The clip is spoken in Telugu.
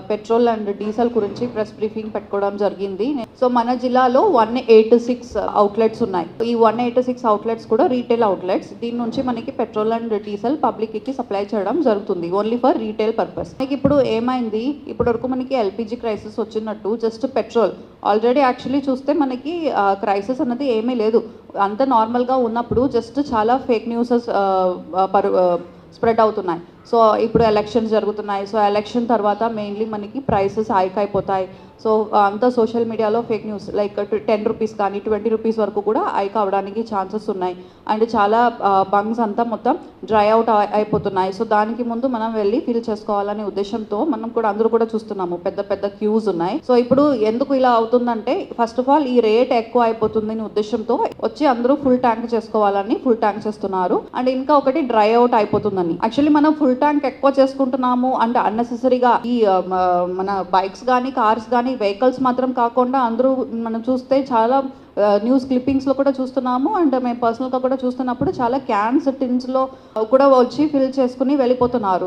పెట్రోల్ అండ్ డీజిల్ గురించి ప్రెస్ బ్రీఫింగ్ పెట్టుకోవడం జరిగింది. సో మన జిల్లాలో 186 అవుట్లెట్స్ ఉన్నాయి. ఈ 186 అవుట్లెట్స్ కూడా రీటైల్ అవుట్లెట్స్. దీని నుంచి మనకి పెట్రోల్ అండ్ డీజిల్ పబ్లిక్ కి సప్లై చేయడం జరుగుతుంది, ఓన్లీ ఫర్ రీటైల్ పర్పస్. మనకి ఇప్పుడు ఏమైంది, ఇప్పటి వరకు మనకి ఎల్పిజి క్రైసిస్ వచ్చినట్టు జస్ట్ పెట్రోల్ ఆల్రెడీ యాక్చువల్లీ చూస్తే మనకి క్రైసిస్ అన్నది ఏమీ లేదు. అంత నార్మల్గా ఉన్నప్పుడు జస్ట్ చాలా ఫేక్ న్యూసెస్ స్ప్రెడ్ అవుతున్నాయి. సో ఇప్పుడు ఎలక్షన్స్ జరుగుతున్నాయి. సో ఎలక్షన్ తర్వాత మెయిన్లీ మనకి ప్రైసెస్ హైక్ అయిపోతాయి. సో అంతా సోషల్ మీడియాలో ఫేక్ న్యూస్ లైక్ 10 రూపీస్ కానీ 20 రూపీస్ వరకు కూడా హైక్ అవ్వడానికి ఛాన్సెస్ ఉన్నాయి. అండ్ చాలా బంక్స్ అంతా మొత్తం డ్రై అవుట్ అయిపోతున్నాయి. సో దానికి ముందు మనం వెళ్ళి ఫిల్ చేసుకోవాలనే ఉద్దేశంతో మనం కూడా అందరూ కూడా చూస్తున్నాము, పెద్ద పెద్ద క్యూస్ ఉన్నాయి. సో ఇప్పుడు ఎందుకు ఇలా అవుతుందంటే, ఫస్ట్ ఆఫ్ ఆల్ ఈ రేట్ ఎక్కువ అయిపోతుంది అనే ఉద్దేశంతో వచ్చి అందరూ ఫుల్ ట్యాంక్ చేసుకోవాలని ఫుల్ ట్యాంక్ చేస్తున్నారు. అండ్ ఇంకా ఒకటి డ్రై అవుట్ అయిపోతుందని. యాక్చువల్లీ మనం ఫుల్ ట్యాంక్ ఎక్కువ చేసుకుంటున్నాము అంటే అన్నెసెసరీగా ఈ మన బైక్స్ కానీ కార్స్ కానీ వెహికల్స్ మాత్రం కాకుండా అందరూ మనం చూస్తే చాలా న్యూస్ క్లిప్పింగ్స్లో కూడా చూస్తున్నాము. అండ్ మేము పర్సనల్గా కూడా చూస్తున్నప్పుడు చాలా క్యాన్స్ టిన్స్లో కూడా వచ్చి ఫిల్ చేసుకుని వెళ్ళిపోతున్నారు.